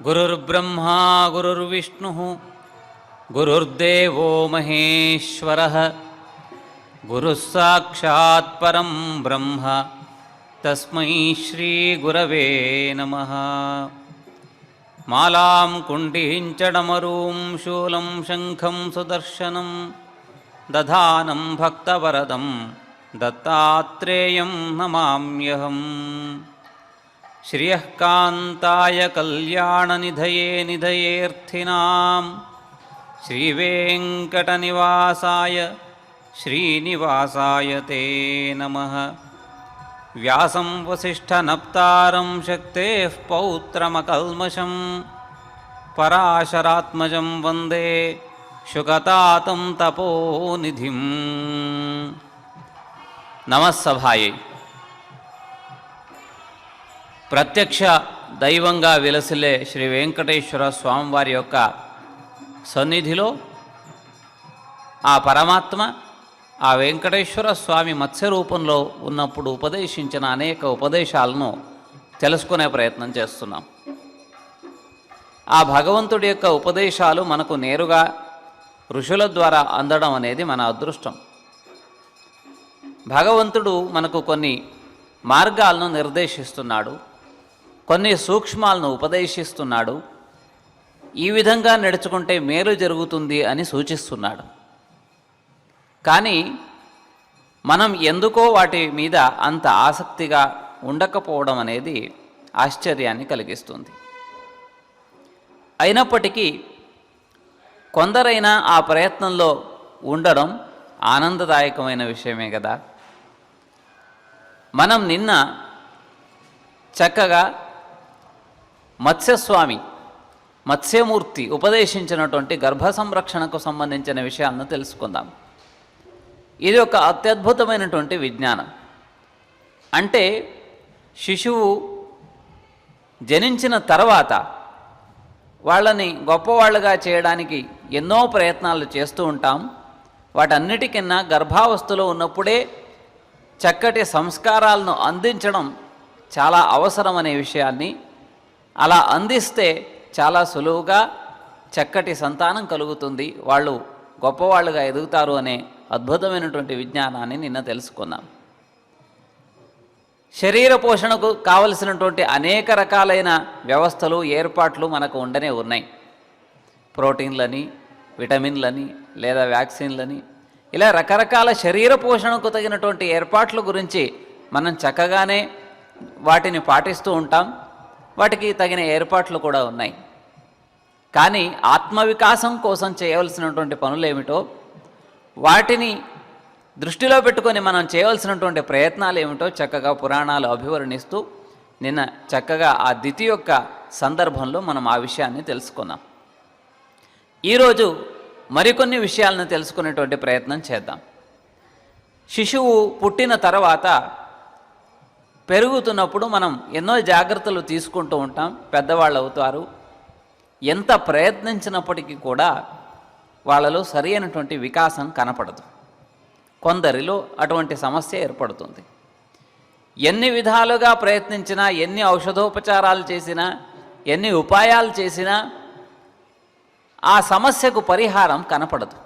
गुरुर्ब्रह्मा गुरुर्विष्णुः गुरुर्देवो महेश्वरः गुरुः साक्षात् परं ब्रह्म तस्मै श्री गुरवे नमः। मालां कुण्डीं च डमरूं शूलं शङ्खं सुदर्शनं दधानं भक्तवरदं दत्तात्रेयं नमाम्यहम्। श्रियः कान्ताय कल्याणनिधये निधयेऽर्थिनां श्रीवेङ्कटनिवासाय श्रीनिवासाय ते नमः। व्यासं वसिष्ठनप्तारं शक्तेः पौत्रमकल्मषं पराशरात्मजं वन्दे शुकतातं तपोनिधिं। नमः सभायै। ప్రత్యక్ష దైవంగా విలసిల్లే శ్రీ వెంకటేశ్వర స్వామివారి యొక్క సన్నిధిలో ఆ పరమాత్మ ఆ వెంకటేశ్వర స్వామి మత్స్య రూపంలో ఉన్నప్పుడు ఉపదేశించిన అనేక ఉపదేశాలను తెలుసుకునే ప్రయత్నం చేస్తున్నాం. ఆ భగవంతుడి యొక్క ఉపదేశాలు మనకు నేరుగా ఋషుల ద్వారా అందడం అనేది మన అదృష్టం. భగవంతుడు మనకు కొన్ని మార్గాలను నిర్దేశిస్తున్నాడు, కొన్ని సూక్ష్మాలను ఉపదేశిస్తున్నాడు. ఈ విధంగా నడుచుకుంటే మేలు జరుగుతుంది అని సూచిస్తున్నాడు. కానీ మనం ఎందుకో వాటి మీద అంత ఆసక్తిగా ఉండకపోవడం అనేది ఆశ్చర్యాన్ని కలిగిస్తుంది. అయినప్పటికీ కొందరైనా ఆ ప్రయత్నంలో ఉండడం ఆనందదాయకమైన విషయమే కదా. మనం నిన్న చక్కగా మత్స్యమూర్తి ఉపదేశించినటువంటి గర్భ సంరక్షణకు సంబంధించిన విషయాలను తెలుసుకుందాం. ఇది ఒక అత్యద్భుతమైనటువంటి విజ్ఞానం. అంటే శిశువు జనించిన తర్వాత వాళ్ళని గొప్పవాళ్ళుగా చేయడానికి ఎన్నో ప్రయత్నాలు చేస్తూ ఉంటాం. వాటన్నిటికన్నా గర్భావస్థలో ఉన్నప్పుడే చక్కటి సంస్కారాలను అందించడం చాలా అవసరం అనే విషయాన్ని, అలా అందిస్తే చాలా సులువుగా చక్కటి సంతానం కలుగుతుంది, వాళ్ళు గొప్పవాళ్ళుగా ఎదుగుతారు అనే అద్భుతమైనటువంటి విజ్ఞానాన్ని నిన్న తెలుసుకున్నాం. శరీర పోషణకు కావలసినటువంటి అనేక రకాలైన వ్యవస్థలు ఏర్పాట్లు మనకు ఉండనే ఉన్నాయి. ప్రోటీన్లని, విటమిన్లని లేదా వ్యాక్సిన్లని, ఇలా రకరకాల శరీర పోషణకు తగినటువంటి ఏర్పాట్ల గురించి మనం చక్కగానే వాటిని పాటిస్తూ ఉంటాం. వాటికి తగిన ఏర్పాట్లు కూడా ఉన్నాయి. కానీ ఆత్మవికాసం కోసం చేయవలసినటువంటి పనులు ఏమిటో, వాటిని దృష్టిలో పెట్టుకొని మనం చేయవలసినటువంటి ప్రయత్నాలు ఏమిటో చక్కగా పురాణాలు అభివర్ణిస్తూ నిన్న చక్కగా ఆ దితి యొక్క సందర్భంలో మనం ఆ విషయాన్ని తెలుసుకున్నాం. ఈరోజు మరికొన్ని విషయాలను తెలుసుకునేటువంటి ప్రయత్నం చేద్దాం. శిశువు పుట్టిన తర్వాత పెరుగుతున్నప్పుడు మనం ఎన్నో జాగ్రత్తలు తీసుకుంటూ ఉంటాం. పెద్దవాళ్ళు అవుతారు. ఎంత ప్రయత్నించినప్పటికీ కూడా వాళ్ళలో సరి అయినటువంటి వికాసం కనపడదు. కొందరిలో అటువంటి సమస్య ఏర్పడుతుంది. ఎన్ని విధాలుగా ప్రయత్నించినా, ఎన్ని ఔషధోపచారాలు చేసినా, ఎన్ని ఉపాయాలు చేసినా ఆ సమస్యకు పరిహారం కనపడదు.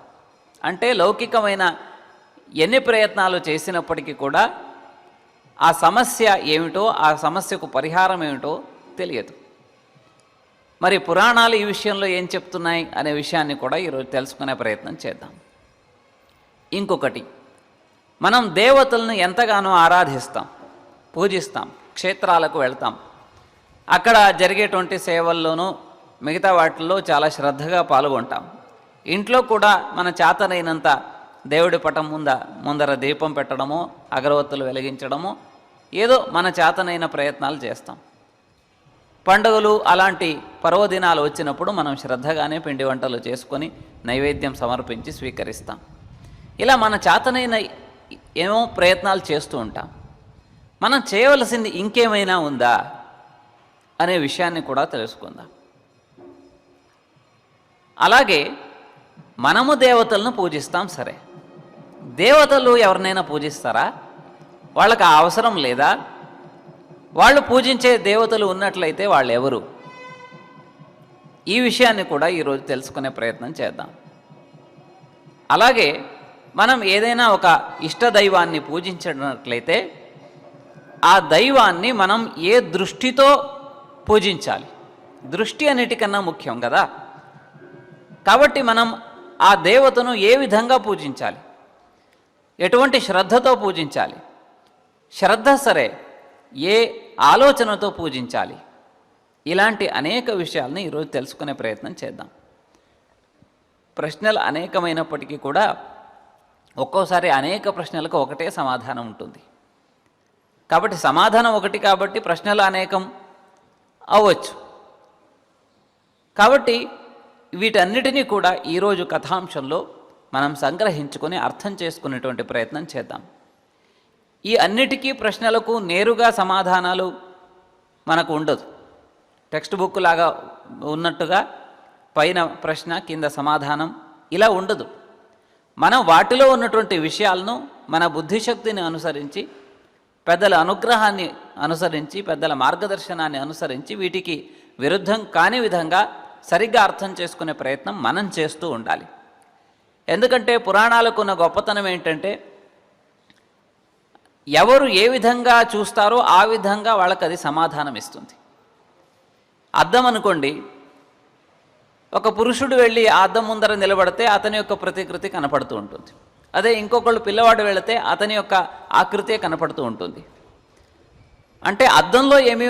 అంటే లౌకికమైన ఎన్ని ప్రయత్నాలు చేసినప్పటికీ కూడా ఆ సమస్య ఏమిటో, ఆ సమస్యకు పరిహారం ఏమిటో తెలియదు. మరి పురాణాలు ఈ విషయంలో ఏం చెప్తున్నాయి అనే విషయాన్ని కూడా ఈరోజు తెలుసుకునే ప్రయత్నం చేద్దాం. ఇంకొకటి, మనం దేవతలను ఎంతగానో ఆరాధిస్తాం, పూజిస్తాం, క్షేత్రాలకు వెళ్తాం. అక్కడ జరిగేటువంటి సేవల్లోనూ మిగతా వాటిల్లో చాలా శ్రద్ధగా పాల్గొంటాం. ఇంట్లో కూడా మన చేతనైనంత దేవుడి పటం ముందర దీపం పెట్టడమో, అగరవత్తులు వెలిగించడమో, ఏదో మన చేతనైన ప్రయత్నాలు చేస్తాం. పండుగలు అలాంటి పర్వదినాలు వచ్చినప్పుడు మనం శ్రద్ధగానే పిండి వంటలు చేసుకొని నైవేద్యం సమర్పించి స్వీకరిస్తాం. ఇలా మన చేతనైన ఏమో ప్రయత్నాలు చేస్తూ ఉంటాం. మనం చేయవలసింది ఇంకేమైనా ఉందా అనే విషయాన్ని కూడా తెలుసుకుందాం. అలాగే మనము దేవతలను పూజిస్తాం. సరే, దేవతలు ఎవరినైనా పూజిస్తారా? వాళ్ళకి ఆ అవసరం లేదా? వాళ్ళు పూజించే దేవతలు ఉన్నట్లయితే వాళ్ళు ఎవరు? ఈ విషయాన్ని కూడా ఈరోజు తెలుసుకునే ప్రయత్నం చేద్దాం. అలాగే మనం ఏదైనా ఒక ఇష్ట దైవాన్ని పూజించినట్లయితే ఆ దైవాన్ని మనం ఏ దృష్టితో పూజించాలి? దృష్టి అన్నిటికన్నా ముఖ్యం కదా. కాబట్టి మనం ఆ దేవతను ఏ విధంగా పూజించాలి? ఎటువంటి శ్రద్ధతో పూజించాలి? శ్రద్ధ సరే, ఏ ఆలోచనతో పూజించాలి? ఇలాంటి అనేక విషయాలను ఈరోజు తెలుసుకునే ప్రయత్నం చేద్దాం. ప్రశ్నలు అనేకమైనప్పటికీ కూడా ఒక్కోసారి అనేక ప్రశ్నలకు ఒకటే సమాధానం ఉంటుంది. కాబట్టి సమాధానం ఒకటి కాబట్టి ప్రశ్నలు అనేకం అవ్వచ్చు. కాబట్టి వీటన్నిటినీ కూడా ఈరోజు కథాంశంలో మనం సంగ్రహించుకొని అర్థం చేసుకునేటువంటి ప్రయత్నం చేద్దాం. ఈ అన్నిటికీ ప్రశ్నలకు నేరుగా సమాధానాలు మనకు ఉండదు. టెక్స్ట్ బుక్ లాగా ఉన్నట్టుగా పైన ప్రశ్న కింద సమాధానం ఇలా ఉండదు. మనం వాటిలో ఉన్నటువంటి విషయాలను మన బుద్ధిశక్తిని అనుసరించి, పెద్దల అనుగ్రహాన్ని అనుసరించి, పెద్దల మార్గదర్శనాన్ని అనుసరించి వీటికి విరుద్ధం కాని విధంగా సరిగ్గా అర్థం చేసుకునే ప్రయత్నం మనం చేస్తూ ఉండాలి. ఎందుకంటే పురాణాలకు ఉన్న గొప్పతనం ఏంటంటే ఎవరు ఏ విధంగా చూస్తారో ఆ విధంగా వాళ్ళకి అది సమాధానం ఇస్తుంది. అద్దం అనుకోండి, ఒక పురుషుడు వెళ్ళి ఆ అద్దం ముందర నిలబడితే అతని యొక్క ప్రతికృతి కనపడుతూ ఉంటుంది. అదే ఇంకొకళ్ళు పిల్లవాడు వెళితే అతని యొక్క ఆకృతే కనపడుతూ ఉంటుంది. అంటే అద్దంలో ఏమీ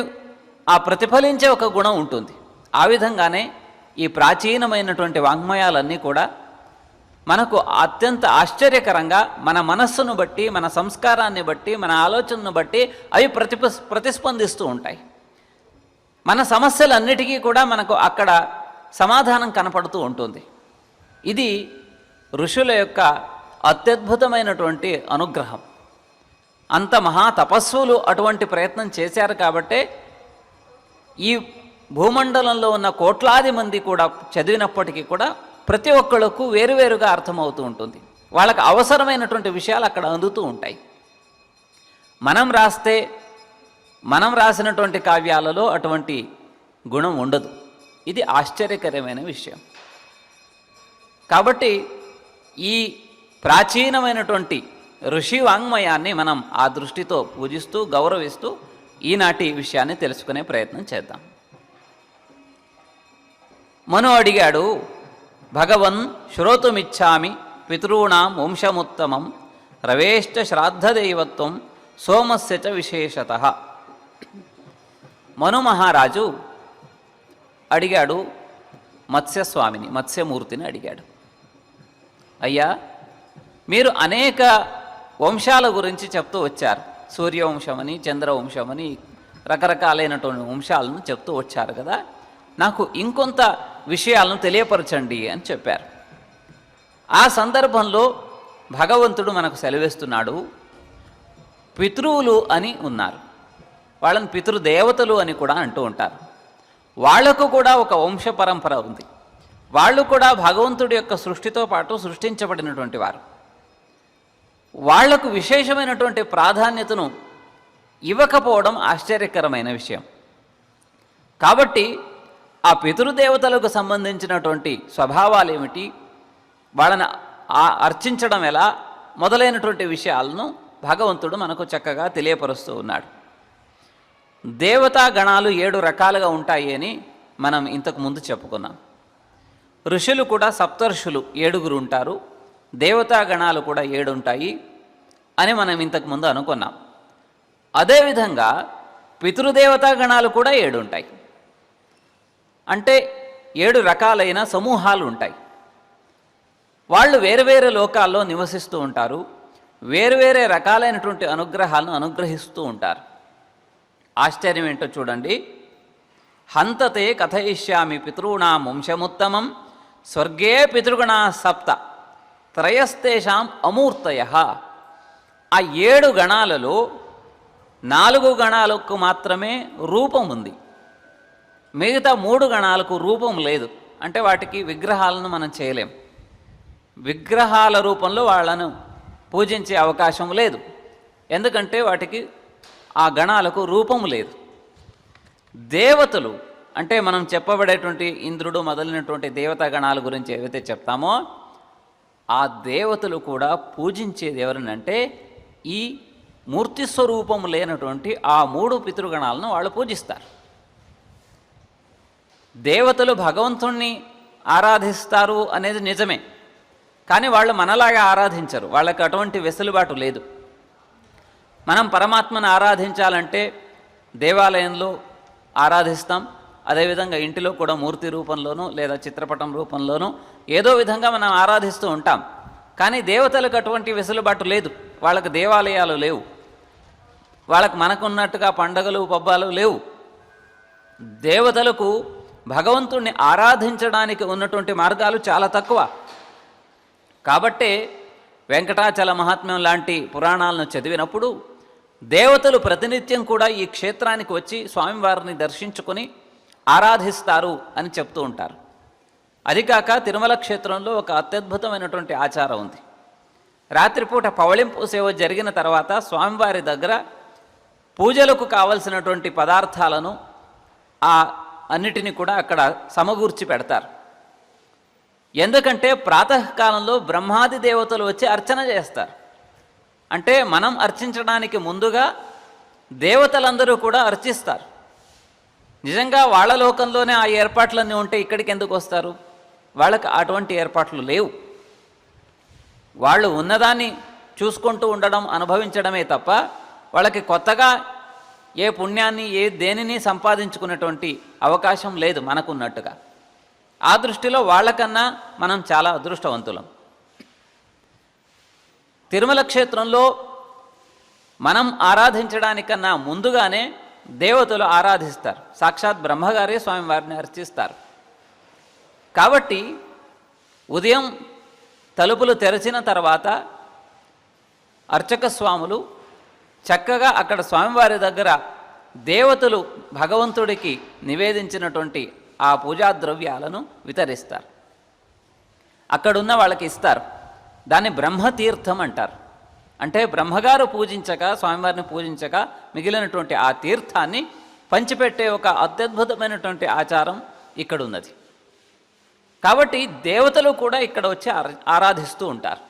ఆ ప్రతిఫలించే ఒక గుణం ఉంటుంది. ఆ విధంగానే ఈ ప్రాచీనమైనటువంటి వాంగ్మయాలన్నీ కూడా మనకు అత్యంత ఆశ్చర్యకరంగా మన మనస్సును బట్టి, మన సంస్కారాన్ని బట్టి, మన ఆలోచనను బట్టి అవి ప్రతిస్పందిస్తూ ఉంటాయి. మన సమస్యలన్నిటికీ కూడా మనకు అక్కడ సమాధానం కనపడుతూ ఉంటుంది. ఇది ఋషుల యొక్క అత్యద్భుతమైనటువంటి అనుగ్రహం. అంత మహా తపస్సులు అటువంటి ప్రయత్నం చేశారు కాబట్టే ఈ భూమండలంలో ఉన్న కోట్లాది మంది కూడా చదివినప్పటికీ కూడా ప్రతి ఒక్కళ్ళకు వేరువేరుగా అర్థమవుతూ ఉంటుంది. వాళ్ళకు అవసరమైనటువంటి విషయాలు అక్కడ అందుతూ ఉంటాయి. మనం రాసినటువంటి కావ్యాలలో అటువంటి గుణం ఉండదు. ఇది ఆశ్చర్యకరమైన విషయం. కాబట్టి ఈ ప్రాచీనమైనటువంటి ఋషి వాంగ్మయాన్ని మనం ఆ దృష్టితో పూజిస్తూ గౌరవిస్తూ ఈనాటి విషయాన్ని తెలుసుకునే ప్రయత్నం చేద్దాం. మను అడిగాడు, భగవన్ శ్రోతుమిచ్చామి పితॄణాం వంశముత్తమం రవేశ్చ శ్రాద్ధదైవత్వం సోమస్య చ విశేషతః. మను మహారాజు అడిగాడు మత్స్యస్వామిని, మత్స్యమూర్తిని అడిగాడు, అయ్యా మీరు అనేక వంశాల గురించి చెప్తూ వచ్చారు. సూర్యవంశమని, చంద్రవంశమని, రకరకాలైనటువంటి వంశాలను చెప్తూ వచ్చారు కదా, నాకు ఇంకొంత విషయాలను తెలియపరచండి అని చెప్పారు. ఆ సందర్భంలో భగవంతుడు మనకు సెలవిస్తున్నాడు, పితృవులు అని ఉన్నారు, వాళ్ళని పితృదేవతలు అని కూడా అంటూ ఉంటారు. వాళ్లకు కూడా ఒక వంశ పరంపర ఉంది. వాళ్ళు కూడా భగవంతుడి యొక్క సృష్టితో పాటు సృష్టించబడినటువంటి వారు. వాళ్లకు విశేషమైనటువంటి ప్రాధాన్యతను ఇవ్వకపోవడం ఆశ్చర్యకరమైన విషయం. కాబట్టి ఆ పితృదేవతలకు సంబంధించినటువంటి స్వభావాలు ఏమిటి, వాళ్ళని అర్చించడం ఎలా మొదలైనటువంటి విషయాలను భగవంతుడు మనకు చక్కగా తెలియపరుస్తూ ఉన్నాడు. దేవతా గణాలు 7 రకాలుగా ఉంటాయి అని మనం ఇంతకు ముందు చెప్పుకున్నాం. ఋషులు కూడా సప్తర్షులు 7 ఉంటారు, దేవతా గణాలు కూడా 7 ఉంటాయి అని మనం ఇంతకు ముందు అనుకున్నాం. అదేవిధంగా పితృదేవతా గణాలు కూడా 7 ఉంటాయి. అంటే 7 రకాలైన సమూహాలు ఉంటాయి. వాళ్ళు వేరువేరు లోకాల్లో నివసిస్తూ ఉంటారు, వేరువేరే రకాలైనటువంటి అనుగ్రహాలను అనుగ్రహిస్తూ ఉంటారు. ఆశ్చర్యం ఏంటో చూడండి. హంతతే కథయిష్యామి పితॄణాం వంశముత్తమం స్వర్గే పితృగణా సప్త త్రయస్తేషాం అమూర్తయ. ఆ 7 గణాలలో 4 గణాలకు మాత్రమే రూపం ఉంది, మిగతా 3 గణాలకు రూపం లేదు. అంటే వాటికి విగ్రహాలను మనం చేయలేం, విగ్రహాల రూపంలో వాళ్ళను పూజించే అవకాశం లేదు, ఎందుకంటే వాటికి ఆ గణాలకు రూపం లేదు. దేవతలు అంటే మనం చెప్పబడేటువంటి ఇంద్రుడు మొదలైనటువంటి దేవతా గణాల గురించి ఏవైతే చెప్తామో ఆ దేవతలు కూడా పూజించేది ఎవరినంటే ఈ మూర్తి స్వరూపం లేనటువంటి ఆ 3 పితృగణాలను వాళ్ళు పూజిస్తారు. దేవతలు భగవంతుణ్ణి ఆరాధిస్తారు అనేది నిజమే, కానీ వాళ్ళు మనలాగా ఆరాధించరు, వాళ్ళకి అటువంటి వెసులుబాటు లేదు. మనం పరమాత్మను ఆరాధించాలంటే దేవాలయంలో ఆరాధిస్తాం, అదేవిధంగా ఇంటిలో కూడా మూర్తి రూపంలోనూ లేదా చిత్రపటం రూపంలోనూ ఏదో విధంగా మనం ఆరాధిస్తూ ఉంటాం. కానీ దేవతలకు అటువంటి వెసులుబాటు లేదు, వాళ్ళకు దేవాలయాలు లేవు, వాళ్ళకు మనకున్నట్టుగా పండగలు పబ్బాలు లేవు. దేవతలకు భగవంతుణ్ణి ఆరాధించడానికి ఉన్నటువంటి మార్గాలు చాలా తక్కువ. కాబట్టే వెంకటాచల మహాత్మ్యం లాంటి పురాణాలను చదివినప్పుడు దేవతలు ప్రతినిత్యం కూడా ఈ క్షేత్రానికి వచ్చి స్వామివారిని దర్శించుకొని ఆరాధిస్తారు అని చెప్తూ ఉంటారు. అది కాక తిరుమల క్షేత్రంలో ఒక అత్యద్భుతమైనటువంటి ఆచారం ఉంది. రాత్రిపూట పవళింపు సేవ జరిగిన తర్వాత స్వామివారి దగ్గర పూజలకు కావలసినటువంటి పదార్థాలను అన్నిటినీ కూడా అక్కడ సమకూర్చి పెడతారు. ఎందుకంటే ప్రాతకాలంలో బ్రహ్మాది దేవతలు వచ్చి అర్చన చేస్తారు. అంటే మనం అర్చించడానికి ముందుగా దేవతలందరూ కూడా అర్చిస్తారు. నిజంగా వాళ్ళ లోకంలోనే ఆ ఏర్పాట్లన్నీ ఉంటే ఇక్కడికి ఎందుకు వస్తారు? వాళ్ళకి అటువంటి ఏర్పాట్లు లేవు. వాళ్ళు ఉన్నదాన్ని చూసుకుంటూ ఉండడం, అనుభవించడమే తప్ప వాళ్ళకి కొత్తగా ఏ పుణ్యాన్ని దేనిని సంపాదించుకునేటువంటి అవకాశం లేదు మనకున్నట్టుగా. ఆ దృష్టిలో వాళ్ళకన్నా మనం చాలా అదృష్టవంతులం. తిరుమల క్షేత్రంలో మనం ఆరాధించడానికన్నా ముందుగానే దేవతలు ఆరాధిస్తారు. సాక్షాత్ బ్రహ్మగారే స్వామివారిని అర్చిస్తారు. కాబట్టి ఉదయం తలుపులు తెరచిన తర్వాత అర్చక స్వాములు చక్కగా అక్కడ స్వామివారి దగ్గర దేవతలు భగవంతుడికి నివేదించినటువంటి ఆ పూజా ద్రవ్యాలను వితరిస్తారు, అక్కడున్న వాళ్ళకి ఇస్తారు. దాన్ని బ్రహ్మతీర్థం అంటారు. అంటే బ్రహ్మగారు పూజించక, స్వామివారిని పూజించక మిగిలినటువంటి ఆ తీర్థాన్ని పంచిపెట్టే ఒక అత్యద్భుతమైనటువంటి ఆచారం ఇక్కడ ఉన్నది. కాబట్టి దేవతలు కూడా ఇక్కడ వచ్చి ఆరాధిస్తూ ఉంటారు.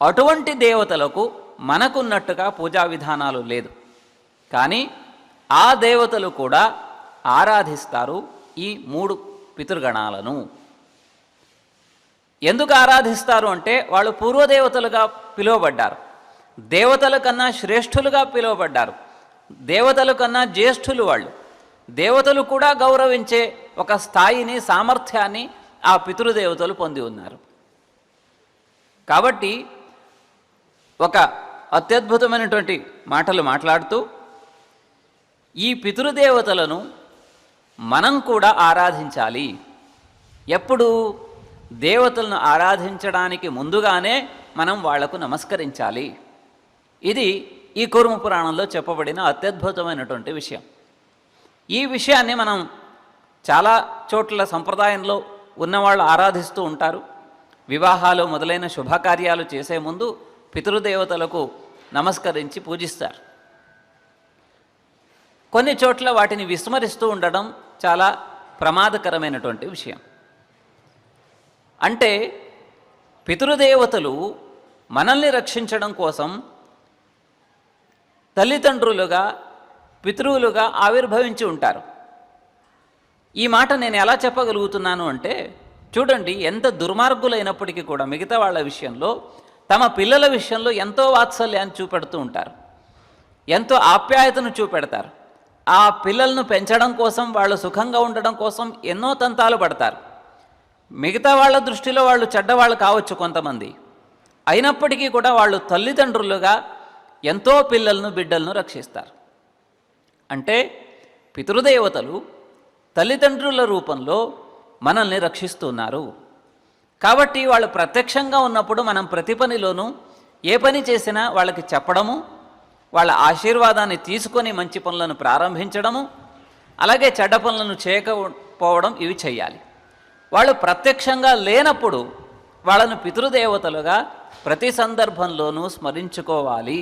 అటువంటి దేవతలకు మనకున్నట్టుగా పూజా విధానాలు లేదు, కానీ ఆ దేవతలు కూడా ఆరాధిస్తారు ఈ 3 పితృగణాలను. ఎందుకు ఆరాధిస్తారు అంటే వాళ్ళు పూర్వదేవతలుగా పిలువబడ్డారు, దేవతల కన్నా శ్రేష్ఠులుగా పిలువబడ్డారు, దేవతల కన్నా జ్యేష్ఠులు వాళ్ళు. దేవతలు కూడా గౌరవించే ఒక స్థాయిని, సామర్థ్యాన్ని ఆ పితృదేవతలు పొంది ఉన్నారు. కాబట్టి ఒక అత్యద్భుతమైనటువంటి మాటలు మాట్లాడుతూ ఈ పితృదేవతలను మనం కూడా ఆరాధించాలి. ఎప్పుడు? దేవతలను ఆరాధించడానికి ముందుగానే మనం వాళ్లకు నమస్కరించాలి. ఇది ఈ కూర్మ పురాణంలో చెప్పబడిన అత్యద్భుతమైనటువంటి విషయం. ఈ విషయాన్ని మనం చాలా చోట్ల సంప్రదాయంలో ఉన్నవాళ్ళు ఆరాధిస్తూ ఉంటారు. వివాహాలు మొదలైన శుభకార్యాలు చేసే ముందు పితృదేవతలకు నమస్కరించి పూజిస్తారు. కొన్ని చోట్ల వాటిని విస్మరిస్తూ ఉండడం చాలా ప్రమాదకరమైనటువంటి విషయం. అంటే పితృదేవతలు మనల్ని రక్షించడం కోసం తల్లిదండ్రులుగా, పితృవులుగా ఆవిర్భవించి ఉంటారు. ఈ మాట నేను ఎలా చెప్పగలుగుతున్నాను అంటే, చూడండి, ఎంత దుర్మార్గులైనప్పటికీ కూడా మిగతా వాళ్ళ విషయంలో, తమ పిల్లల విషయంలో ఎంతో వాత్సల్యాన్ని చూపెడుతూ ఉంటారు, ఎంతో ఆప్యాయతను చూపెడతారు. ఆ పిల్లలను పెంచడం కోసం, వాళ్ళు సుఖంగా ఉండడం కోసం ఎన్నో తంతాలు పడతారు. మిగతా వాళ్ళ దృష్టిలో వాళ్ళు చెడ్డవాళ్ళు కావచ్చు కొంతమంది, అయినప్పటికీ కూడా వాళ్ళు తల్లిదండ్రులుగా ఎంతో పిల్లలను, బిడ్డలను రక్షిస్తారు. అంటే పితృదేవతలు తల్లిదండ్రుల రూపంలో మనల్ని రక్షిస్తున్నారు. కాబట్టి వాళ్ళు ప్రత్యక్షంగా ఉన్నప్పుడు మనం ప్రతి పనిలోనూ ఏ పని చేసినా వాళ్ళకి చెప్పడము, వాళ్ళ ఆశీర్వాదాన్ని తీసుకొని మంచి పనులను ప్రారంభించడము, అలాగే చెడ్డ పనులను చేయకపోవడం, ఇవి చేయాలి. వాళ్ళు ప్రత్యక్షంగా లేనప్పుడు వాళ్ళను పితృదేవతలుగా ప్రతి సందర్భంలోనూ స్మరించుకోవాలి.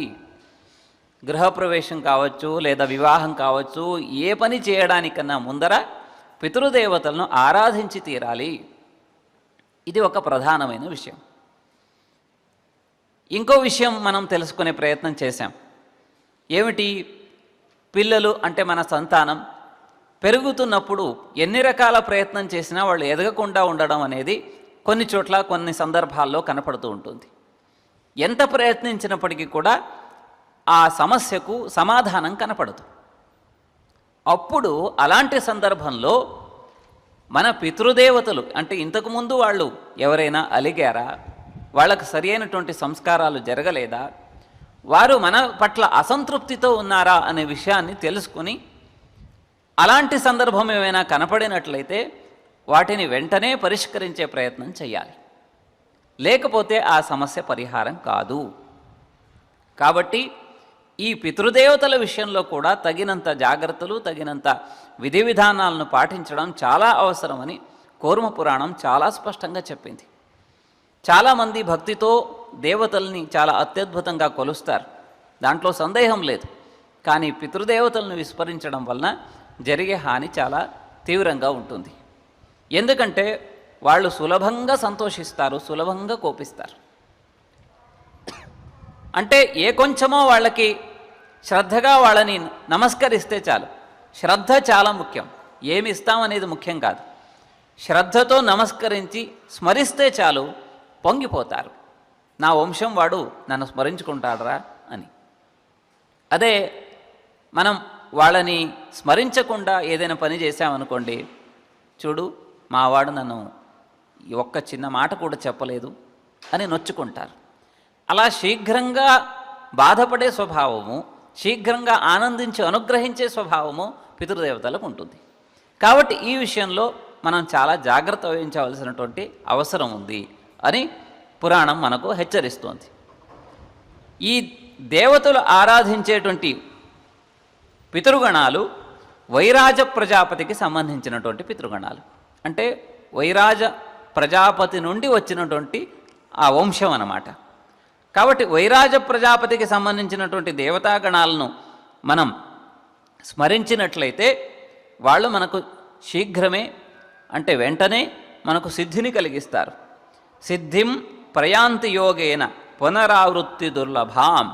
గృహప్రవేశం కావచ్చు, లేదా వివాహం కావచ్చు, ఏ పని చేయడానికన్నా ముందర పితృదేవతలను ఆరాధించి తీరాలి. ఇది ఒక ప్రధానమైన విషయం. ఇంకో విషయం మనం తెలుసుకునే ప్రయత్నం చేశాం. ఏమిటి? పిల్లలు అంటే మన సంతానం పెరుగుతున్నప్పుడు ఎన్ని రకాల ప్రయత్నం చేసినా వాళ్ళు ఎదగకుండా ఉండడం అనేది కొన్ని చోట్ల కొన్ని సందర్భాల్లో కనపడుతూ ఉంటుంది. ఎంత ప్రయత్నించినప్పటికీ కూడా ఆ సమస్యకు సమాధానం కనపడదు. అప్పుడు అలాంటి సందర్భంలో మన పితృదేవతలు అంటే ఇంతకుముందు వాళ్ళు ఎవరైనా అలిగారా, వాళ్ళకు సరి అయినటువంటి సంస్కారాలు జరగలేదా, వారు మన పట్ల అసంతృప్తితో ఉన్నారా అనే విషయాన్ని తెలుసుకుని అలాంటి సందర్భం ఏమైనా కనపడినట్లయితే వాటిని వెంటనే పరిష్కరించే ప్రయత్నం చేయాలి. లేకపోతే ఆ సమస్య పరిహారం కాదు. కాబట్టి ఈ పితృదేవతల విషయంలో కూడా తగినంత జాగ్రత్తలు, తగినంత విధి విధానాలను పాటించడం చాలా అవసరమని కూర్మ పురాణం చాలా స్పష్టంగా చెప్పింది. చాలామంది భక్తితో దేవతల్ని చాలా అత్యద్భుతంగా కొలుస్తారు, దాంట్లో సందేహం లేదు. కానీ పితృదేవతలను విస్మరించడం వలన జరిగే హాని చాలా తీవ్రంగా ఉంటుంది. ఎందుకంటే వాళ్ళు సులభంగా సంతోషిస్తారు, సులభంగా కోపిస్తారు. అంటే ఏ కొంచెమో వాళ్ళకి శ్రద్ధగా వాళ్ళని నమస్కరిస్తే చాలు. శ్రద్ధ చాలా ముఖ్యం, ఏమి ఇస్తామనేది ముఖ్యం కాదు. శ్రద్ధతో నమస్కరించి స్మరిస్తే చాలు, పొంగిపోతారు. నా వంశం వాడు నన్ను స్మరించుకుంటాడరా అని. అదే మనం వాళ్ళని స్మరించకుండా ఏదైనా పని చేశామనుకోండి, చూడు మావాడు నన్ను ఒక్క చిన్న మాట కూడా చెప్పలేదు అని నొచ్చుకుంటారు. అలా శీఘ్రంగా బాధపడే స్వభావము, శీఘ్రంగా ఆనందించి అనుగ్రహించే స్వభావము పితృదేవతలకు ఉంటుంది. కాబట్టి ఈ విషయంలో మనం చాలా జాగ్రత్త వహించవలసినటువంటి అవసరం ఉంది అని పురాణం మనకు హెచ్చరిస్తోంది. ఈ దేవతలు ఆరాధించేటువంటి పితృగణాలు వైరాజ ప్రజాపతికి సంబంధించినటువంటి పితృగణాలు. అంటే వైరాజ ప్రజాపతి నుండి వచ్చినటువంటి ఆ వంశం అన్నమాట. కాబట్టి వైరాజ ప్రజాపతికి సంబంధించినటువంటి దేవతాగణాలను మనం స్మరించినట్లయితే వాళ్ళు మనకు శీఘ్రమే అంటే వెంటనే మనకు సిద్ధిని కలిగిస్తారు. సిద్ధిం ప్రయాంతి యోగేన పునరావృత్తి దుర్లభాం.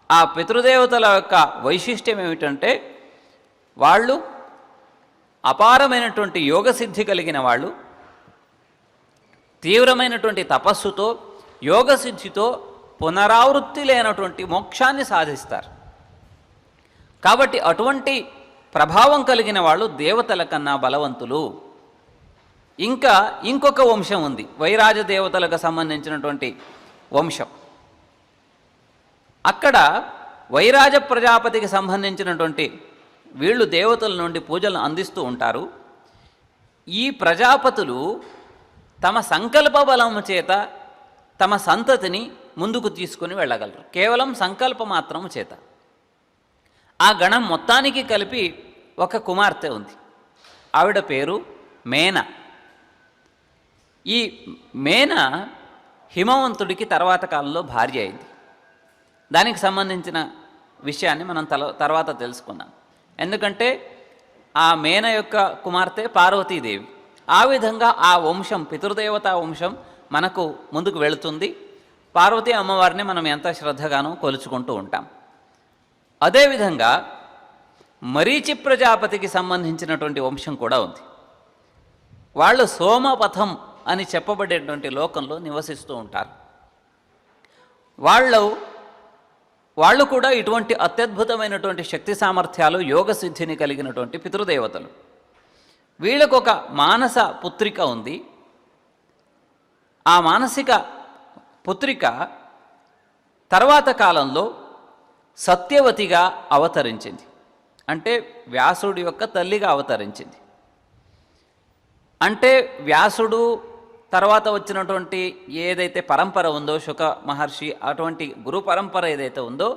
ఆ పితృదేవతల యొక్క వైశిష్ట్యం ఏమిటంటే వాళ్ళు అపారమైనటువంటి యోగసిద్ధి కలిగిన వాళ్ళు, తీవ్రమైనటువంటి తపస్సుతో యోగసిద్ధితో పునరావృత్తి లేనటువంటి మోక్షాన్ని సాధిస్తారు. కాబట్టి అటువంటి ప్రభావం కలిగిన వాళ్ళు దేవతల కన్నా బలవంతులు. ఇంకా ఇంకొక వంశం ఉంది, వైరాజ దేవతలకు సంబంధించినటువంటి వంశం. అక్కడ వైరాజ ప్రజాపతికి సంబంధించినటువంటి వీళ్ళు దేవతల నుండి పూజలను అందిస్తూ ఉంటారు. ఈ ప్రజాపతులు తమ సంకల్ప బలము చేత తమ సంతతిని ముందుకు తీసుకుని వెళ్ళగలరు, కేవలం సంకల్ప మాత్రము చేత. ఆ గణం మొత్తానికి కలిపి ఒక కుమార్తె ఉంది, ఆవిడ పేరు మేన. ఈ మేన హిమవంతుడికి తర్వాత కాలంలో భార్య అయింది. దానికి సంబంధించిన విషయాన్ని మనం తర్వాత తెలుసుకున్నాం. ఎందుకంటే ఆ మేన యొక్క కుమార్తె పార్వతీదేవి. ఆ విధంగా ఆ వంశం, పితృదేవతా వంశం మనకు ముందుకు వెళుతుంది. పార్వతీ అమ్మవారిని మనం ఎంత శ్రద్ధగానో కొలుచుకుంటూ ఉంటాం. అదేవిధంగా మరీచి ప్రజాపతికి సంబంధించినటువంటి వంశం కూడా ఉంది. వాళ్ళు సోమపథం అని చెప్పబడేటువంటి లోకంలో నివసిస్తూ ఉంటారు. వాళ్ళు కూడా ఇటువంటి అత్యద్భుతమైనటువంటి శక్తి సామర్థ్యాలు, యోగసిద్ధిని కలిగినటువంటి పితృదేవతలు. వీళ్ళకు ఒక మానస పుత్రిక ఉంది. ఆ మానసిక పుత్రిక తర్వాత కాలంలో సత్యవతిగా అవతరించింది. అంటే వ్యాసుడి యొక్క తల్లిగా అవతరించింది. అంటే వ్యాసుడు తర్వాత వచ్చినటువంటి ఏదైతే పరంపర ఉందో శుక మహర్షి, అటువంటి గురు పరంపర ఏదైతే ఉందో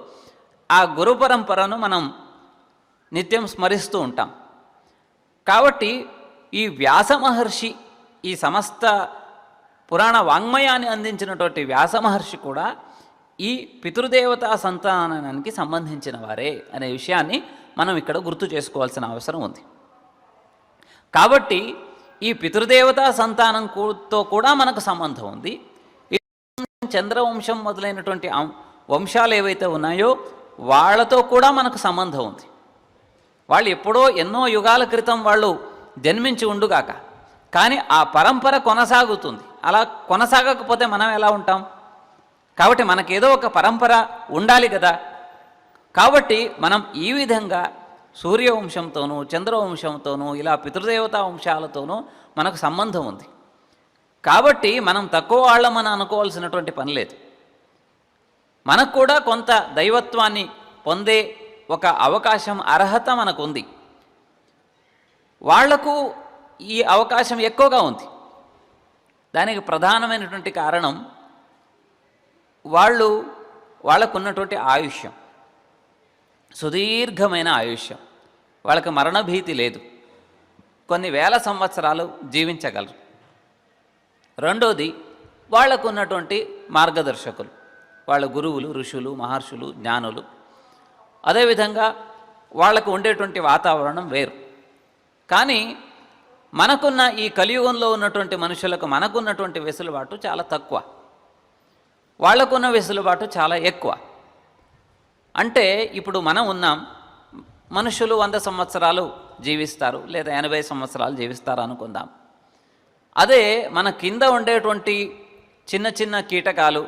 ఆ గురు పరంపరను మనం నిత్యం స్మరిస్తూ ఉంటాం. కాబట్టి ఈ వ్యాస మహర్షి, ఈ సమస్త పురాణ వాంగ్మయాన్ని అందించినటువంటి వ్యాస మహర్షి కూడా ఈ పితృదేవతా సంతానానికి సంబంధించిన వారే అనే విషయాన్ని మనం ఇక్కడ గుర్తు చేసుకోవాల్సిన అవసరం ఉంది. కాబట్టి ఈ పితృదేవతా సంతానంతో కూడా మనకు సంబంధం ఉంది. చంద్రవంశం మొదలైనటువంటి వంశాలు ఏవైతే ఉన్నాయో వాళ్ళతో కూడా మనకు సంబంధం ఉంది. వాళ్ళు ఎప్పుడో ఎన్నో యుగాల క్రితం వాళ్ళు జన్మించి ఉండుగాక, కానీ ఆ పరంపర కొనసాగుతుంది. అలా కొనసాగకపోతే మనం ఎలా ఉంటాం? కాబట్టి మనకేదో ఒక పరంపర ఉండాలి కదా. కాబట్టి మనం ఈ విధంగా సూర్యవంశంతోనూ చంద్రవంశంతోనూ ఇలా పితృదేవతా వంశాలతోనూ మనకు సంబంధం ఉంది. కాబట్టి మనం తక్కువ వాళ్ళమని అనుకోవాల్సినటువంటి పని లేదు. మనకు కూడా కొంత దైవత్వాన్ని పొందే ఒక అవకాశం, అర్హత మనకు ఉంది. వాళ్లకు ఈ అవకాశం ఎక్కువగా ఉంది. దానికి ప్రధానమైనటువంటి కారణం వాళ్ళకున్నటువంటి ఆయుష్యం, సుదీర్ఘమైన ఆయుష్యం. వాళ్ళకి మరణభీతి లేదు, కొన్ని వేల సంవత్సరాలు జీవించగలరు. రెండోది, వాళ్ళకున్నటువంటి మార్గదర్శకులు, వాళ్ళ గురువులు, ఋషులు, మహర్షులు, జ్ఞానులు. అదేవిధంగా వాళ్లకు ఉండేటువంటి వాతావరణం వేరు. కానీ మనకున్న ఈ కలియుగంలో ఉన్నటువంటి మనుషులకు మనకున్నటువంటి వెసులుబాటు చాలా తక్కువ, వాళ్లకున్న వెసులుబాటు చాలా ఎక్కువ. అంటే ఇప్పుడు మనం ఉన్నాం, మనుషులు 100 సంవత్సరాలు జీవిస్తారు లేదా 80 సంవత్సరాలు జీవిస్తారు అనుకుందాం. అదే మన కింద ఉండేటువంటి చిన్న చిన్న కీటకాలు,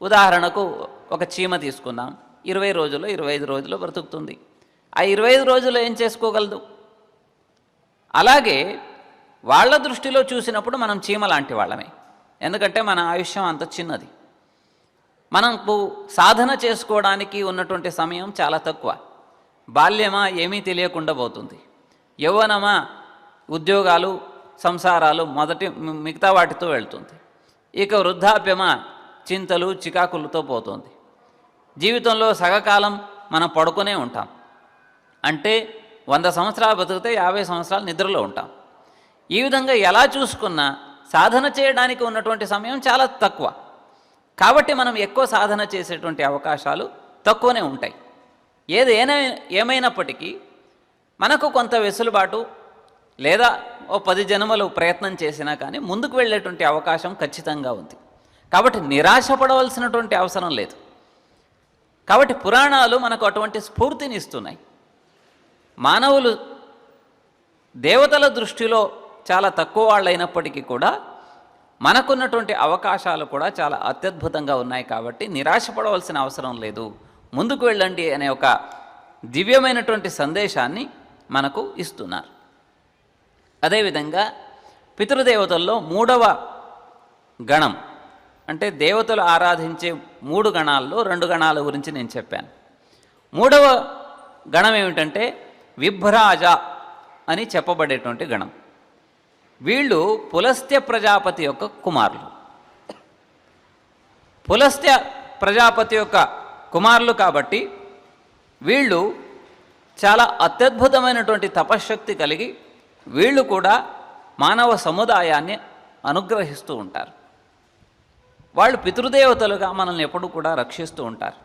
ఉదాహరణకు ఒక చీమ తీసుకుందాం, 20 రోజులు 25 రోజులు బ్రతుకుతుంది. ఆ 25 రోజులు ఏం చేసుకోగలదు? అలాగే వాళ్ళ దృష్టిలో చూసినప్పుడు మనం చీమ లాంటి వాళ్ళమే, ఎందుకంటే మన ఆయుష్యం అంత చిన్నది. మనకు సాధన చేసుకోవడానికి ఉన్నటువంటి సమయం చాలా తక్కువ. బాల్యమా ఏమీ తెలియకుండా పోతుంది, యవ్వనమా ఉద్యోగాలు, సంసారాలు, మిగతా వాటితో వెళ్తుంది. ఇక వృద్ధాప్యమా చింతలు, చికాకులతో పోతుంది. జీవితంలో సగకాలం మనం పడుకునే ఉంటాం. అంటే 100 సంవత్సరాలు బతికితే 50 సంవత్సరాలు నిద్రలో ఉంటాం. ఈ విధంగా ఎలా చూసుకున్నా సాధన చేయడానికి ఉన్నటువంటి సమయం చాలా తక్కువ. కాబట్టి మనం ఎక్కువ సాధన చేసేటువంటి అవకాశాలు తక్కువనే ఉంటాయి. ఏమైనప్పటికీ మనకు కొంత వెసులుబాటు లేదా ఓ 10 జన్మలు ప్రయత్నం చేసినా కానీ ముందుకు వెళ్ళేటువంటి అవకాశం ఖచ్చితంగా ఉంది. కాబట్టి నిరాశపడవలసినటువంటి అవసరం లేదు. కాబట్టి పురాణాలు మనకు అటువంటి స్ఫూర్తిని ఇస్తున్నాయి. మానవులు దేవతల దృష్టిలో చాలా తక్కువ వాళ్ళైనప్పటికీ కూడా మనకున్నటువంటి అవకాశాలు కూడా చాలా అత్యద్భుతంగా ఉన్నాయి. కాబట్టి నిరాశపడవలసిన అవసరం లేదు, ముందుకు వెళ్ళండి అనే ఒక దివ్యమైనటువంటి సందేశాన్ని మనకు ఇస్తున్నారు. అదేవిధంగా పితృదేవతల్లో 3వ గణం, అంటే దేవతలు ఆరాధించే 3 గణాల్లో 2 గణాల గురించి నేను చెప్పాను. 3వ గణం ఏమిటంటే విభ్రాజ అని చెప్పబడేటువంటి గణం. వీళ్ళు పులస్త్య ప్రజాపతి యొక్క కుమారులు. పులస్త్య ప్రజాపతి యొక్క కుమారులు కాబట్టి వీళ్ళు చాలా అత్యద్భుతమైనటువంటి తపశ్శక్తి కలిగి వీళ్ళు కూడా మానవ సముదాయాన్ని అనుగ్రహిస్తూ ఉంటారు. వాళ్ళు పితృదేవతలుగా మనల్ని ఎప్పుడూ కూడా రక్షిస్తూ ఉంటారు.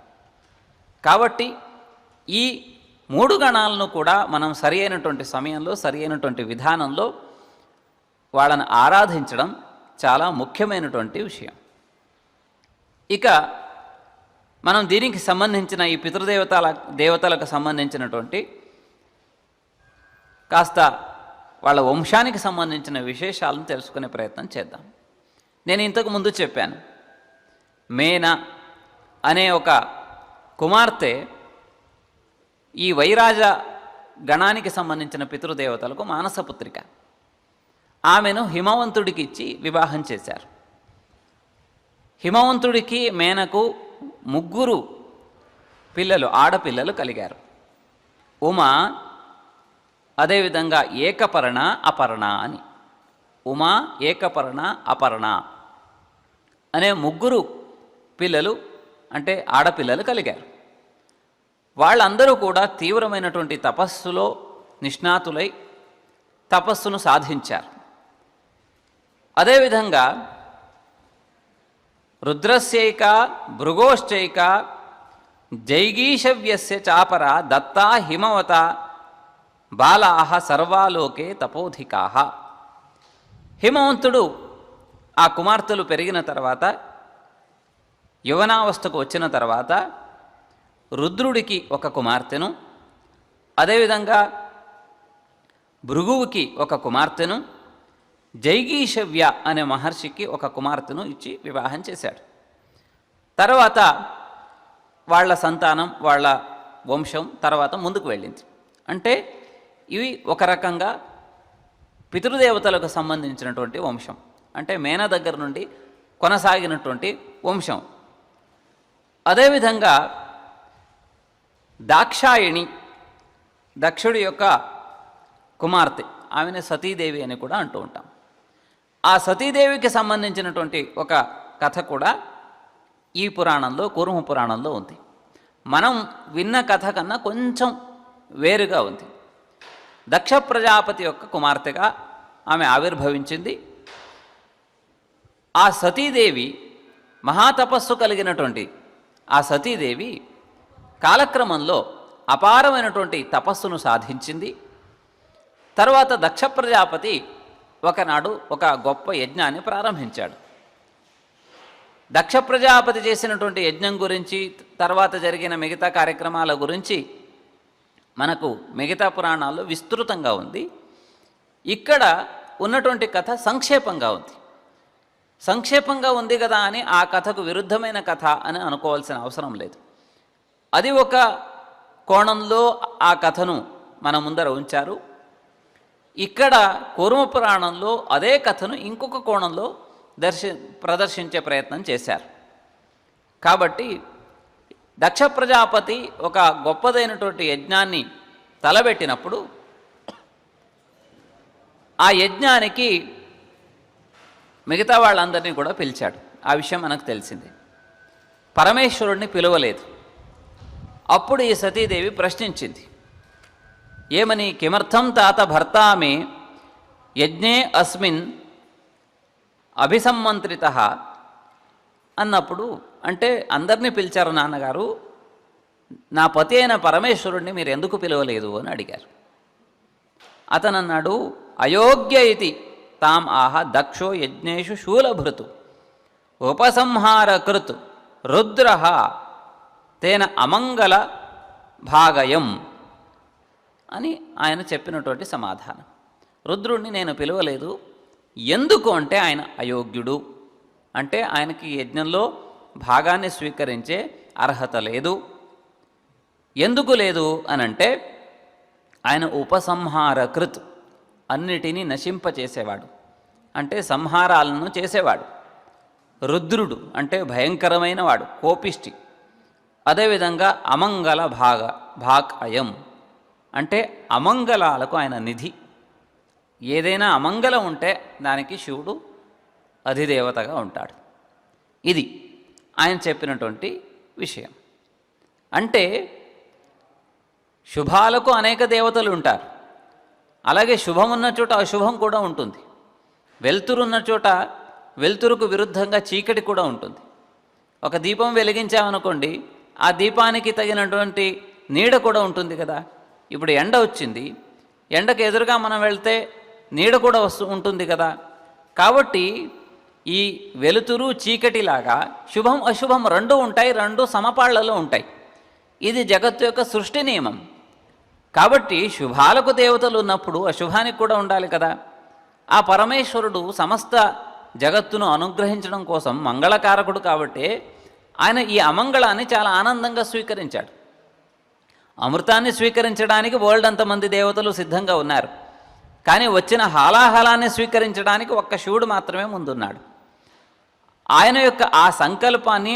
కాబట్టి ఈ 3 గణాలను కూడా మనం సరి అయినటువంటి సమయంలో, సరి అయినటువంటి విధానంలో వాళ్ళని ఆరాధించడం చాలా ముఖ్యమైనటువంటి విషయం. ఇక మనం దీనికి సంబంధించిన ఈ దేవతలకు సంబంధించినటువంటి కాస్త వాళ్ళ వంశానికి సంబంధించిన విశేషాలను తెలుసుకునే ప్రయత్నం చేద్దాం. నేను ఇంతకు ముందు చెప్పాను, మేన అనే ఒక కుమార్తె ఈ వైరాజ గణానికి సంబంధించిన పితృదేవతలకు మానసపుత్రిక. ఆమెను హిమవంతుడికి ఇచ్చి వివాహం చేశారు. హిమవంతుడికి మేనకు 3 పిల్లలు, ఆడపిల్లలు కలిగారు. ఉమ, అదేవిధంగా ఏకపర్ణ అపర్ణ అని, ఉమా, ఏకపర్ణ, అపర్ణ అనే ముగ్గురు పిల్లలు అంటే ఆడపిల్లలు కలిగారు. వాళ్ళందరూ కూడా తీవ్రమైనటువంటి తపస్సులో నిష్ణాతులై తపస్సును సాధించారు. అదేవిధంగా రుద్రస్యైక భృగోశ్చైక జైగీషవ్యస్య చాపర దత్తా హిమవత బాలాహ సర్వాలోకే తపోధికాహ. హిమవంతుడు ఆ కుమార్తెలు పెరిగిన తర్వాత యవనావస్థకు వచ్చిన తర్వాత రుద్రుడికి ఒక కుమార్తెను, అదేవిధంగా భృగువుకి ఒక కుమార్తెను, జైగీషవ్య అనే మహర్షికి ఒక కుమార్తెను ఇచ్చి వివాహం చేశాడు. తర్వాత వాళ్ళ సంతానం, వాళ్ళ వంశం తర్వాత ముందుకు వెళ్ళింది. అంటే ఇవి ఒక రకంగా పితృదేవతలకు సంబంధించినటువంటి వంశం, అంటే మేన దగ్గర నుండి కొనసాగినటువంటి వంశం. అదేవిధంగా దాక్షాయిణి, దక్షుడి యొక్క కుమార్తె, ఆమెను సతీదేవి అని కూడా అంటూ ఉంటాం. ఆ సతీదేవికి సంబంధించినటువంటి ఒక కథ కూడా ఈ పురాణంలో, కూర్మ పురాణంలో ఉంది. మనం విన్న కథ కన్నా కొంచెం వేరుగా ఉంది. దక్ష ప్రజాపతి యొక్క కుమార్తెగా ఆమె ఆవిర్భవించింది. ఆ సతీదేవి మహాతపస్సు కలిగినటువంటి ఆ సతీదేవి కాలక్రమంలో అపారమైనటువంటి తపస్సును సాధించింది. తర్వాత దక్ష ప్రజాపతి ఒకనాడు ఒక గొప్ప యజ్ఞాన్ని ప్రారంభించాడు. దక్ష ప్రజాపతి చేసినటువంటి యజ్ఞం గురించి, తర్వాత జరిగిన మిగతా కార్యక్రమాల గురించి మనకు మిగతా పురాణాల్లో విస్తృతంగా ఉంది. ఇక్కడ ఉన్నటువంటి కథ సంక్షేపంగా ఉంది. సంక్షేపంగా ఉంది కదా అని ఆ కథకు విరుద్ధమైన కథ అని అనుకోవాల్సిన అవసరం లేదు. అది ఒక కోణంలో ఆ కథను మన ముందర ఉంచారు. ఇక్కడ కూర్మ పురాణంలో అదే కథను ఇంకొక కోణంలో ప్రదర్శించే ప్రయత్నం చేశారు. కాబట్టి దక్ష ప్రజాపతి ఒక గొప్పదైనటువంటి యజ్ఞాన్ని తలబెట్టినప్పుడు ఆ యజ్ఞానికి మిగతా వాళ్ళందరినీ కూడా పిలిచాడు. ఆ విషయం మనకు తెలిసిందే. పరమేశ్వరుడిని పిలవలేదు. అప్పుడు ఈ సతీదేవి ప్రశ్నించింది, ఏమని? కిమర్థం తాత భర్తామే యజ్ఞే అస్మిన్ అభిసమ్మంత్రిత అన్నప్పుడు, అంటే అందరినీ పిలిచారు నాన్నగారు, నా పతి అయిన పరమేశ్వరుడిని మీరు ఎందుకు పిలవలేదు అని అడిగారు. అతను అన్నాడు, అయోగ్య ఇది తాం ఆహ దక్షో యజ్ఞేషు శూలభృతు ఉపసంహారకృత్ రుద్ర తేన అమంగళ భాగయం అని ఆయన చెప్పినటువంటి సమాధానం. రుద్రుడిని నేను పిలవలేదు. ఎందుకు అంటే ఆయన అయోగ్యుడు, అంటే ఆయనకి యజ్ఞంలో భాగాన్ని స్వీకరించే అర్హత లేదు. ఎందుకు లేదు అనంటే ఆయన ఉపసంహారకృత్, అన్నిటినీ నశింపచేసేవాడు, అంటే సంహారాలను చేసేవాడు. రుద్రుడు అంటే భయంకరమైన వాడు, కోపిష్టి. అదేవిధంగా అమంగళ భాగ్ అయం, అంటే అమంగళాలకు ఆయన నిధి. ఏదైనా అమంగళం ఉంటే దానికి శివుడు అధిదేవతగా ఉంటాడు. ఇది ఆయన చెప్పినటువంటి విషయం. అంటే శుభాలకు అనేక దేవతలు ఉంటారు. అలాగే శుభం ఉన్న చోట అశుభం కూడా ఉంటుంది. వెలుతురున్న చోట వెలుతురుకు విరుద్ధంగా చీకటి కూడా ఉంటుంది. ఒక దీపం వెలిగించామనుకోండి, ఆ దీపానికి తగినటువంటి నీడ కూడా ఉంటుంది కదా. ఇప్పుడు ఎండ వచ్చింది, ఎండకు ఎదురుగా మనం వెళ్తే నీడ కూడా ఉంటుంది కదా. కాబట్టి ఈ వెలుతురు చీకటిలాగా శుభం అశుభం రెండూ ఉంటాయి, రెండు సమపాళ్లలో ఉంటాయి. ఇది జగత్తు యొక్క సృష్టి నియమం. కాబట్టి శుభాలకు దేవతలు ఉన్నప్పుడు అశుభానికి కూడా ఉండాలి కదా. ఆ పరమేశ్వరుడు సమస్త జగత్తును అనుగ్రహించడం కోసం మంగళకారకుడు కాబట్టి ఆయన ఈ అమంగళాన్ని చాలా ఆనందంగా స్వీకరించాడు. అమృతాన్ని స్వీకరించడానికి అంతమంది దేవతలు సిద్ధంగా ఉన్నారు. కానీ వచ్చిన హాలాహలాన్ని స్వీకరించడానికి ఒక్క శివుడు మాత్రమే ముందున్నాడు. ఆయన యొక్క ఆ సంకల్పాన్ని,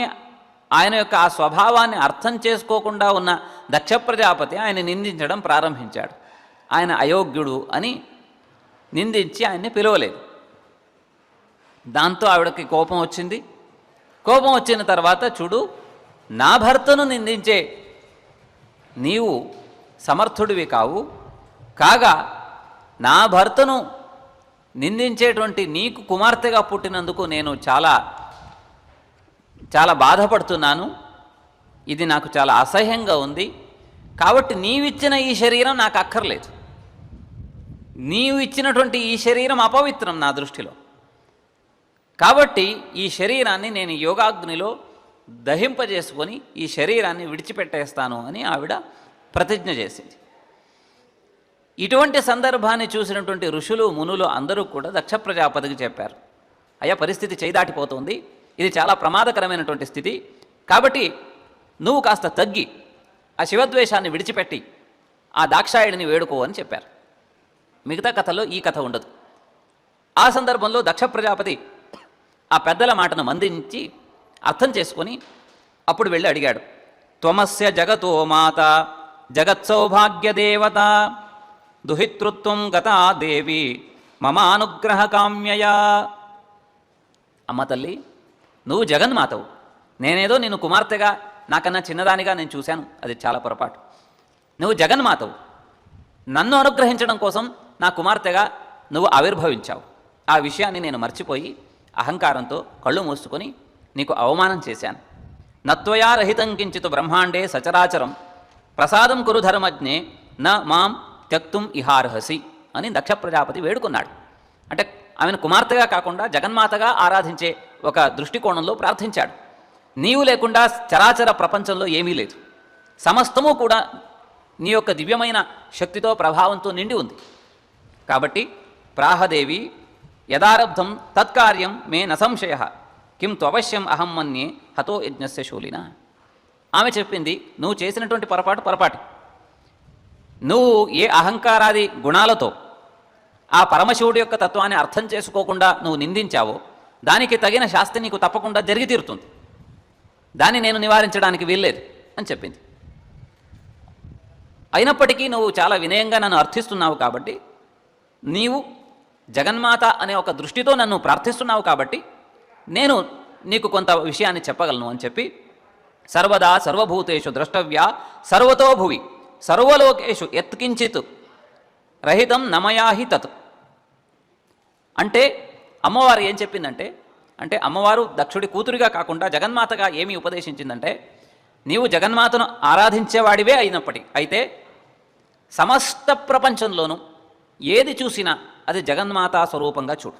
ఆయన యొక్క ఆ స్వభావాన్ని అర్థం చేసుకోకుండా ఉన్న దక్ష ప్రజాపతి ఆయన నిందించడం ప్రారంభించాడు. ఆయన అయోగ్యుడు అని నిందించి ఆయన్ని పిలవలేదు. దాంతో ఆవిడకి కోపం వచ్చింది. కోపం వచ్చిన తర్వాత, చూడు, నా భర్తను నిందించే నీవు సమర్థుడివి కావు, కాగా నా భర్తను నిందించేటువంటి నీకు కుమార్తెగా పుట్టినందుకు నేను చాలా చాలా బాధపడుతున్నాను. ఇది నాకు చాలా అసహ్యంగా ఉంది. కాబట్టి నీవిచ్చిన ఈ శరీరం నాకు అక్కర్లేదు. నీవు ఇచ్చినటువంటి ఈ శరీరం అపవిత్రం నా దృష్టిలో. కాబట్టి ఈ శరీరాన్ని నేను యోగాగ్నిలో దహింపజేసుకొని ఈ శరీరాన్ని విడిచిపెట్టేస్తాను అని ఆవిడ ప్రతిజ్ఞ చేసింది. ఇటువంటి సందర్భాన్ని చూసినటువంటి ఋషులు, మునులు అందరూ కూడా దక్ష ప్రజాపతికి చెప్పారు, అయ్యా, పరిస్థితి చేయిదాటిపోతుంది, ఇది చాలా ప్రమాదకరమైనటువంటి స్థితి, కాబట్టి నువ్వు కాస్త తగ్గి ఆ శివద్వేషాన్ని విడిచిపెట్టి ఆ దాక్షాయుడిని వేడుకో అని చెప్పారు. మిగతా కథలో ఈ కథ ఉండదు. ఆ సందర్భంలో దక్ష ప్రజాపతి ఆ పెద్దల మాటను మందించి అర్థం చేసుకొని అప్పుడు వెళ్ళి అడిగాడు, త్వమస్య జగతో మాత జగత్సౌభాగ్యదేవత దుహితృత్వం గతా దేవి మమ అనుగ్రహ కామ్యయా. అమ్మ తల్లి, నువ్వు జగన్మాతవు. నేనేదో నిన్ను కుమార్తెగా, నాకన్నా చిన్నదానిగా నేను చూశాను, అది చాలా పొరపాటు. నువ్వు జగన్మాతవు. నన్ను అనుగ్రహించడం కోసం నా కుమార్తెగా నువ్వు ఆవిర్భవించావు. ఆ విషయాన్ని నేను మర్చిపోయి అహంకారంతో కళ్ళు మూసుకొని నీకు అవమానం చేశాను. నత్వయా రహితం కించిత్ బ్రహ్మాండే సచరాచరం ప్రసాదం కురు ధర్మజ్ఞే న మాం త్యక్తుం ఇహార్హసి అని దక్ష ప్రజాపతి వేడుకున్నాడు. అంటే ఆమెను కుమార్తెగా కాకుండా జగన్మాతగా ఆరాధించే ఒక దృష్టికోణంలో ప్రార్థించాడు. నీవు లేకుండా చరాచర ప్రపంచంలో ఏమీ లేదు, సమస్తము కూడా నీ యొక్క దివ్యమైన శక్తితో, ప్రభావంతో నిండి ఉంది. కాబట్టి ప్రాహదేవి యదారబ్ధం తత్కార్యం మే నసంశయ కిం త్వవశ్యం అహం మన్యే హతో యజ్ఞస్య శూలిన. ఆమె చెప్పింది, నువ్వు చేసినటువంటి పొరపాటు. నువ్వు ఏ అహంకారాది గుణాలతో ఆ పరమశివుడి యొక్క తత్వాన్ని అర్థం చేసుకోకుండా నువ్వు నిందించావో దానికి తగిన శాస్తి నీకు తప్పకుండా జరిగి తీరుతుంది. దాన్ని నేను నివారించడానికి వీల్లేదు అని చెప్పింది. అయినప్పటికీ నువ్వు చాలా వినయంగా నన్ను అర్థిస్తున్నావు కాబట్టి, నీవు జగన్మాత అనే ఒక దృష్టితో నన్ను ప్రార్థిస్తున్నావు కాబట్టి నేను నీకు కొంత విషయాన్ని చెప్పగలను అని చెప్పి, సర్వదా సర్వభూతేషు ద్రష్టవ్య సర్వతో భువి సర్వలోకేషు యత్కించిత్ రహితం నమయాహి తత్. అంటే అమ్మవారు ఏం చెప్పిందంటే, అమ్మవారు దక్షుడి కూతురిగా కాకుండా జగన్మాతగా ఏమి ఉపదేశించిందంటే, నీవు జగన్మాతను ఆరాధించేవాడివే అయితే సమస్త ప్రపంచంలోనూ ఏది చూసినా అది జగన్మాతా స్వరూపంగా చూడు.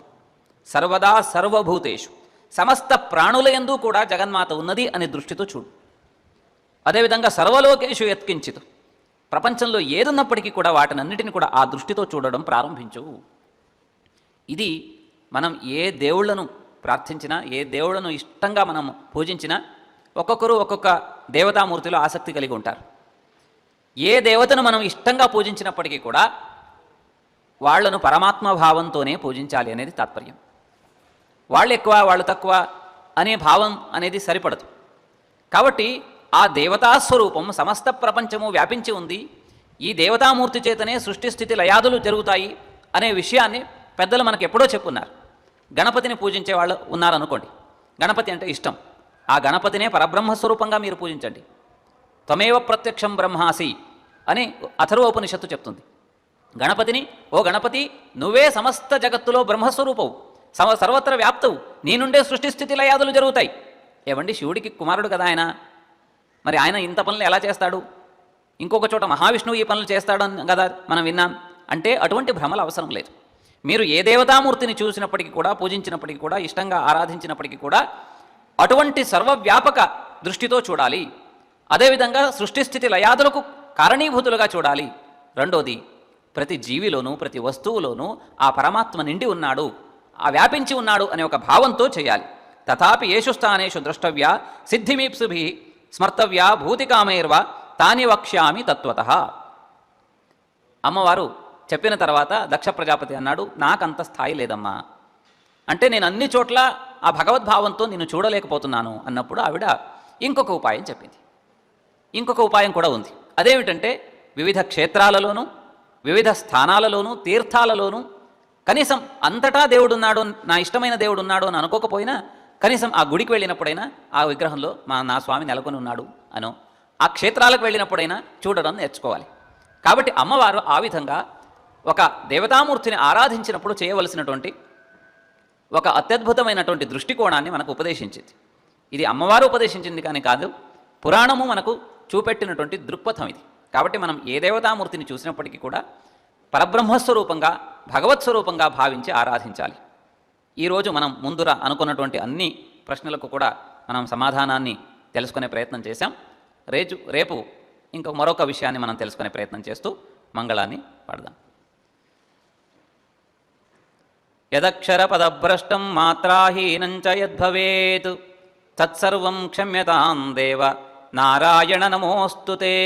సర్వదా సర్వభూతేషు సమస్త ప్రాణుల యందు కూడా జగన్మాత ఉన్నది అనే దృష్టితో చూడు. అదేవిధంగా సర్వలోకేషు యత్కించిత్, ప్రపంచంలో ఏదున్నప్పటికీ కూడా వాటినన్నిటిని కూడా ఆ దృష్టితో చూడడం ప్రారంభించు. ఇది మనం ఏ దేవుళ్లను ప్రార్థించినా, ఏ దేవుళ్లను ఇష్టంగా మనం పూజించినా ఒక్కొక్కరు ఒక్కొక్క దేవతామూర్తిలో ఆసక్తి కలిగి ఉంటారు. ఏ దేవతను మనం ఇష్టంగా పూజించినప్పటికీ కూడా వాళ్లను పరమాత్మ భావంతోనే పూజించాలి అనేది తాత్పర్యం. వాళ్ళు ఎక్కువ, వాళ్ళు తక్కువ అనే భావం అనేది సరిపడదు. కాబట్టి ఆ దేవతాస్వరూపం సమస్త ప్రపంచము వ్యాపించి ఉంది. ఈ దేవతామూర్తి చేతనే సృష్టి స్థితి లయాదులు జరుగుతాయి అనే విషయాన్ని పెద్దలు మనకు ఎప్పుడో చెప్పున్నారు. గణపతిని పూజించే వాళ్ళు ఉన్నారనుకోండి, గణపతి అంటే ఇష్టం, ఆ గణపతినే పరబ్రహ్మస్వరూపంగా మీరు పూజించండి. త్వమేవ ప్రత్యక్షం బ్రహ్మాసి అని అథర్వోపనిషత్తు చెప్తుంది. గణపతిని, ఓ గణపతి, నువ్వే సమస్త జగత్తులో బ్రహ్మస్వరూపవు, సర్వత్ర వ్యాప్తవు, నీ నుండే సృష్టి స్థితి లయాదులు జరుగుతాయి. ఏవండి, శివుడికి కుమారుడు కదా ఆయన, మరి ఆయన ఇంత పనులు ఎలా చేస్తాడు? ఇంకొక చోట మహావిష్ణువు ఈ పనులు చేస్తాడని కదా మనం విన్నాం. అంటే అటువంటి భ్రమలు అవసరం లేదు. మీరు ఏ దేవతామూర్తిని చూసినప్పటికీ కూడా, పూజించినప్పటికీ కూడా, ఇష్టంగా ఆరాధించినప్పటికీ కూడా అటువంటి సర్వవ్యాపక దృష్టితో చూడాలి. అదేవిధంగా సృష్టిస్థితి లయాదులకు కారణీభూతులుగా చూడాలి. రెండోది, ప్రతి జీవిలోనూ ప్రతి వస్తువులోనూ ఆ పరమాత్మ నిండి ఉన్నాడు, ఆ వ్యాపించి ఉన్నాడు అనే ఒక భావంతో చేయాలి. తథాపి ఏషు స్థానేషు ద్రష్టవ్య సిద్ధిమీప్సుభి స్మర్తవ్య భూతికామైర్వ తాని వక్ష్యామి తత్వతః. అమ్మవారు చెప్పిన తర్వాత దక్ష ప్రజాపతి అన్నాడు, నాకంత స్థాయి లేదమ్మా, అంటే నేను అన్ని చోట్ల ఆ భగవద్భావంతో నిన్ను చూడలేకపోతున్నాను అన్నప్పుడు ఆవిడ ఇంకొక ఉపాయం చెప్పింది. ఇంకొక ఉపాయం కూడా ఉంది. అదేమిటంటే, వివిధ క్షేత్రాలలోనూ వివిధ స్థానాలలోనూ తీర్థాలలోనూ కనీసం అంతటా దేవుడున్నాడు, నా ఇష్టమైన దేవుడు ఉన్నాడు అని అనుకోకపోయినా కనీసం ఆ గుడికి వెళ్ళినప్పుడైనా ఆ విగ్రహంలో నా స్వామి నెలకొని ఉన్నాడు అనో, ఆ క్షేత్రాలకు వెళ్ళినప్పుడైనా చూడడం నేర్చుకోవాలి. కాబట్టి అమ్మవారు ఆ విధంగా ఒక దేవతామూర్తిని ఆరాధించినప్పుడు చేయవలసినటువంటి ఒక అత్యద్భుతమైనటువంటి దృష్టికోణాన్ని మనకు ఉపదేశించింది. ఇది అమ్మవారు ఉపదేశించింది కానీ కాదు, పురాణము మనకు చూపెట్టినటువంటి దృక్పథం ఇది. కాబట్టి మనం ఏ దేవతామూర్తిని చూసినప్పటికీ కూడా పరబ్రహ్మస్వరూపంగా, భగవత్ స్వరూపంగా భావించి ఆరాధించాలి. ఈరోజు మనం ముందుర అనుకున్నటువంటి అన్ని ప్రశ్నలకు కూడా మనం సమాధానాన్ని తెలుసుకునే ప్రయత్నం చేశాం. రేపు మరొక విషయాన్ని మనం తెలుసుకునే ప్రయత్నం చేస్తూ మంగళాన్ని పాడదాం. యదక్షర పదభ్రష్టం మాత్రాహీనం చ యద్భవేత్ తత్సర్వం క్షమ్యతాం దేవ నారాయణ నమోస్తుతే.